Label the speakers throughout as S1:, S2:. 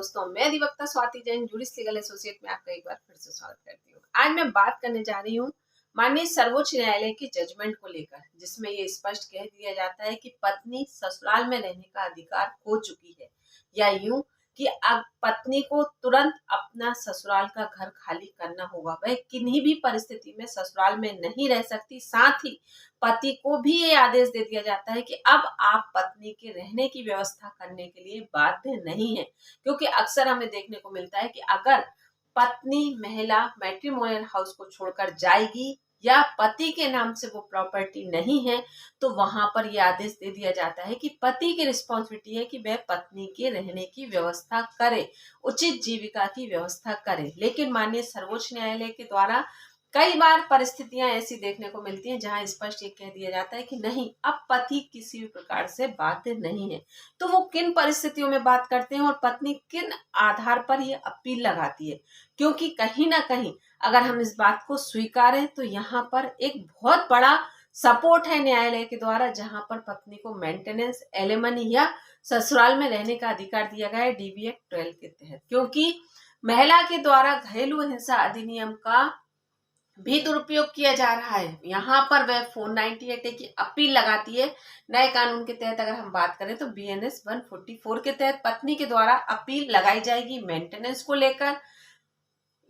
S1: दोस्तों, मैं अधिवक्ता स्वाति जैन जूडिस लीगल एसोसिएट में आपका एक बार फिर से स्वागत करती हूँ। आज मैं बात करने जा रही हूँ माननीय सर्वोच्च न्यायालय के जजमेंट को लेकर, जिसमें ये स्पष्ट कह दिया जाता है कि पत्नी ससुराल में रहने का अधिकार खो चुकी है, या यूं कि अब पत्नी को तुरंत अपना ससुराल का घर खाली करना होगा। वह किन्हीं भी परिस्थिति में ससुराल में नहीं रह सकती। साथ ही पति को भी ये आदेश दे दिया जाता है कि अब आप पत्नी के रहने की व्यवस्था करने के लिए बाध्य नहीं है, क्योंकि अक्सर हमें देखने को मिलता है कि अगर पत्नी महिला मैट्रिमोनियल हाउस को छोड़कर जाएगी या पति के नाम से वो प्रॉपर्टी नहीं है, तो वहां पर यह आदेश दे दिया जाता है कि पति की रिस्पॉन्सिबिलिटी है कि वह पत्नी के रहने की व्यवस्था करे, उचित जीविका की व्यवस्था करे। लेकिन माननीय सर्वोच्च न्यायालय के द्वारा कई बार परिस्थितियां ऐसी देखने को मिलती हैं जहां स्पष्ट ये कह दिया जाता है कि नहीं, अब पति किसी भी प्रकार से बाध्य नहीं है। तो वो किन परिस्थितियों में बात करते हैं और पत्नी किन आधार पर ये अपील लगाती है, क्योंकि कहीं ना कहीं अगर हम इस बात को स्वीकारें तो यहाँ पर एक बहुत बड़ा सपोर्ट है न्यायालय के द्वारा, जहां पर पत्नी को मेंटेनेंस, एलिमनी या ससुराल में रहने का अधिकार दिया गया है DB Act 12 के तहत। क्योंकि महिला के द्वारा घरेलू हिंसा अधिनियम का भी दुरुपयोग किया जा रहा है, यहाँ पर वह 498A की अपील लगाती है। नए कानून के तहत अगर हम बात करें तो BNS 144 के तहत पत्नी के द्वारा अपील लगाई जाएगी मेंटेनेंस को लेकर।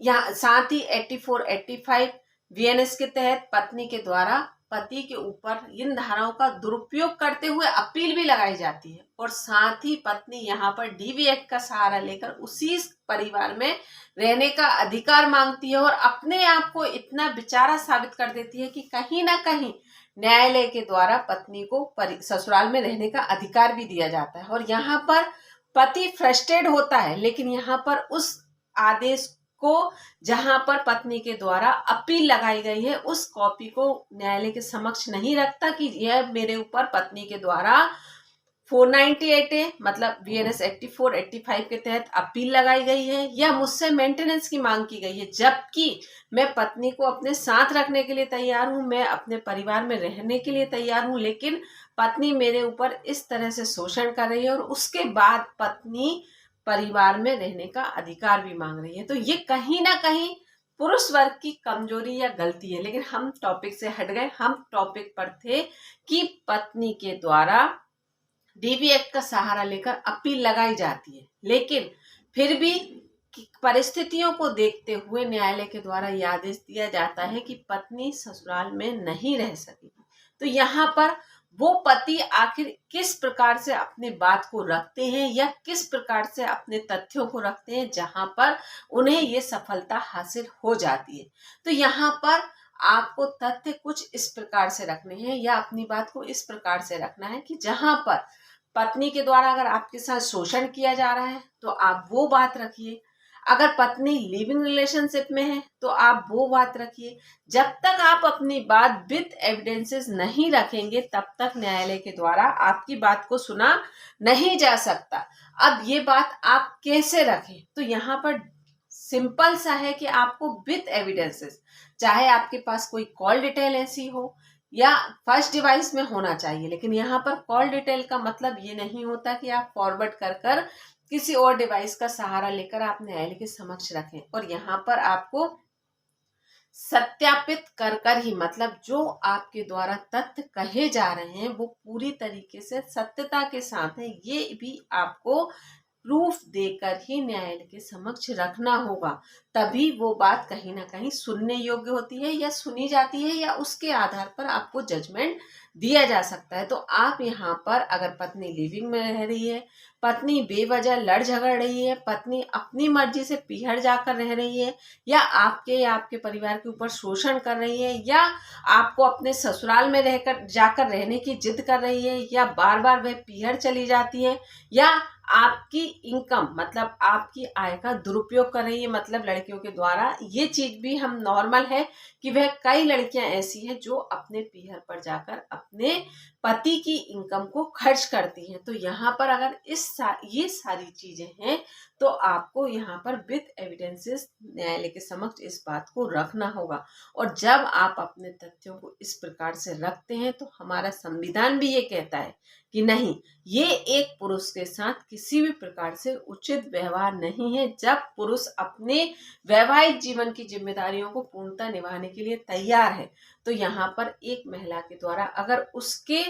S1: यहाँ साथ ही 84, 85 VNS के तहत पत्नी के द्वारा पति के ऊपर इन धाराओं का दुरुपयोग करते हुए अपील भी लगाई जाती है। और साथ ही पत्नी यहाँ पर DB Act का सहारा लेकर उसी परिवार में रहने का अधिकार मांगती है और अपने आप को इतना बेचारा साबित कर देती है कि कहीं ना कहीं न्यायालय के द्वारा पत्नी को ससुराल में रहने का अधिकार भी दिया जाता है। और यहाँ पर पति फ्रस्ट्रेट होता है, लेकिन यहाँ पर उस आदेश को जहां पर पत्नी के द्वारा अपील लगाई गई है उस कॉपी को न्यायालय के समक्ष नहीं रखता कि यह मेरे ऊपर पत्नी के द्वारा 498A मतलब BNS 84, 85 के तहत अपील लगाई गई है या मुझसे मेंटेनेंस की मांग की गई है, जबकि मैं पत्नी को अपने साथ रखने के लिए तैयार हूं, मैं अपने परिवार में रहने के लिए तैयार हूं, लेकिन पत्नी मेरे ऊपर इस तरह से शोषण कर रही है और उसके बाद पत्नी परिवार में रहने का अधिकार भी मांग रही है। तो ये कहीं ना कहीं पुरुष वर्ग की कमजोरी या गलती है। लेकिन हम टॉपिक से हट गए, हम टॉपिक पर थे कि पत्नी के द्वारा DB Act का सहारा लेकर अपील लगाई जाती है, लेकिन फिर भी परिस्थितियों को देखते हुए न्यायालय के द्वारा यह आदेश दिया जाता है कि पत्नी ससुराल में नहीं रह सकेगी। तो यहाँ पर वो पति आखिर किस प्रकार से अपने बात को रखते हैं या किस प्रकार से अपने तथ्यों को रखते हैं जहां पर उन्हें ये सफलता हासिल हो जाती है। तो यहाँ पर आपको तथ्य कुछ इस प्रकार से रखने हैं या अपनी बात को इस प्रकार से रखना है कि जहां पर पत्नी के द्वारा अगर आपके साथ शोषण किया जा रहा है तो आप वो बात रखिए। अगर पत्नी लिविंग रिलेशनशिप में है तो आप वो बात रखिए। जब तक आप अपनी बात विद एविडेंसेस नहीं रखेंगे तब तक न्यायालय के द्वारा आपकी बात को सुना नहीं जा सकता। अब ये बात आप कैसे रखें, तो यहाँ पर सिंपल सा है कि आपको विद एविडेंसेस, चाहे आपके पास कोई कॉल डिटेल ऐसी हो या फर्स्ट डिवाइस में होना चाहिए, लेकिन यहाँ पर कॉल डिटेल का मतलब ये नहीं होता कि आप फॉरवर्ड कर किसी और डिवाइस का सहारा लेकर आप न्यायालय के समक्ष रखें। और यहाँ पर आपको सत्यापित कर ही, मतलब जो आपके द्वारा तथ्य कहे जा रहे हैं वो पूरी तरीके से सत्यता के साथ है, ये भी आपको प्रूफ देकर ही न्यायालय के समक्ष रखना होगा। तभी वो बात कहीं ना कहीं सुनने योग्य होती है या सुनी जाती है या उसके आधार पर आपको जजमेंट दिया जा सकता है। तो आप यहाँ पर अगर पत्नी लिविंग में रह रही है, पत्नी बेवजह लड़ झगड़ रही है, पत्नी अपनी मर्जी से पीहर जाकर रह रही है या आपके परिवार के ऊपर शोषण कर रही है या आपको अपने ससुराल में रहकर जाकर रहने की जिद कर रही है या बार बार वह पीहर चली जाती है या आपकी इनकम मतलब आपकी आय का दुरुपयोग कर रही है, मतलब लड़कियों के द्वारा, ये चीज भी हम नॉर्मल है कि वह कई लड़कियां ऐसी हैं जो अपने पीहर पर जाकर अपने पति की इनकम को खर्च करती हैं। तो यहाँ पर अगर ये सारी चीजें हैं तो आपको यहाँ पर विद एविडेंसेस न्यायालय के समक्ष इस बात को रखना होगा। और जब आप अपने तथ्यों को इस प्रकार से रखते हैं तो हमारा संविधान भी ये कहता है कि नहीं, ये एक पुरुष के साथ किसी भी प्रकार से उचित व्यवहार नहीं है। जब पुरुष अपने वैवाहिक जीवन की जिम्मेदारियों को पूर्णतः निभाने के लिए तैयार है तो यहाँ पर एक महिला के द्वारा अगर उसके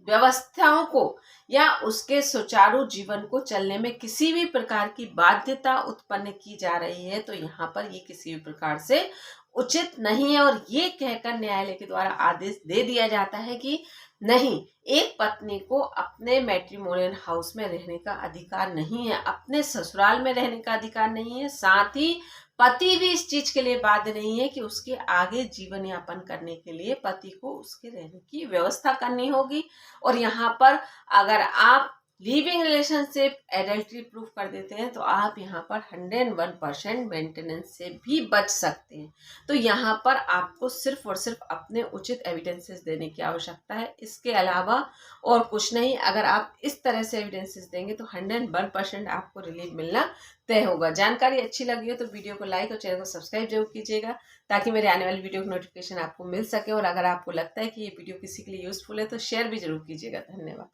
S1: व्यवस्थाओं को या उसके सुचारू जीवन को चलने में किसी भी प्रकार की बाध्यता उत्पन्न की जा रही है तो यहाँ पर ये किसी भी प्रकार से उचित नहीं है। और ये कहकर न्यायालय के द्वारा आदेश दे दिया जाता है कि नहीं, एक पत्नी को अपने मैट्रिमोनियल हाउस में रहने का अधिकार नहीं है, अपने ससुराल में रहने का अधिकार नहीं है। साथ ही पति भी इस चीज के लिए बाध्य नहीं है कि उसके आगे जीवन यापन करने के लिए पति को उसके रहने की व्यवस्था करनी होगी। और यहाँ पर अगर आप लिविंग रिलेशनशिप एडल्ट्री प्रूफ कर देते हैं तो आप यहाँ पर 101% मेंटेनेंस से भी बच सकते हैं। तो यहाँ पर आपको सिर्फ और सिर्फ अपने उचित एविडेंसेस देने की आवश्यकता है, इसके अलावा और कुछ नहीं। अगर आप इस तरह से एविडेंसेस देंगे तो 101% आपको रिलीफ मिलना तय होगा। जानकारी अच्छी लगी हो तो वीडियो को लाइक और चैनल को सब्सक्राइब जरूर कीजिएगा ताकि मेरे आने वाली वीडियो की नोटिफिकेशन आपको मिल सके। और अगर आपको लगता है कि ये वीडियो किसी के लिए यूजफुल है तो शेयर भी जरूर कीजिएगा। धन्यवाद।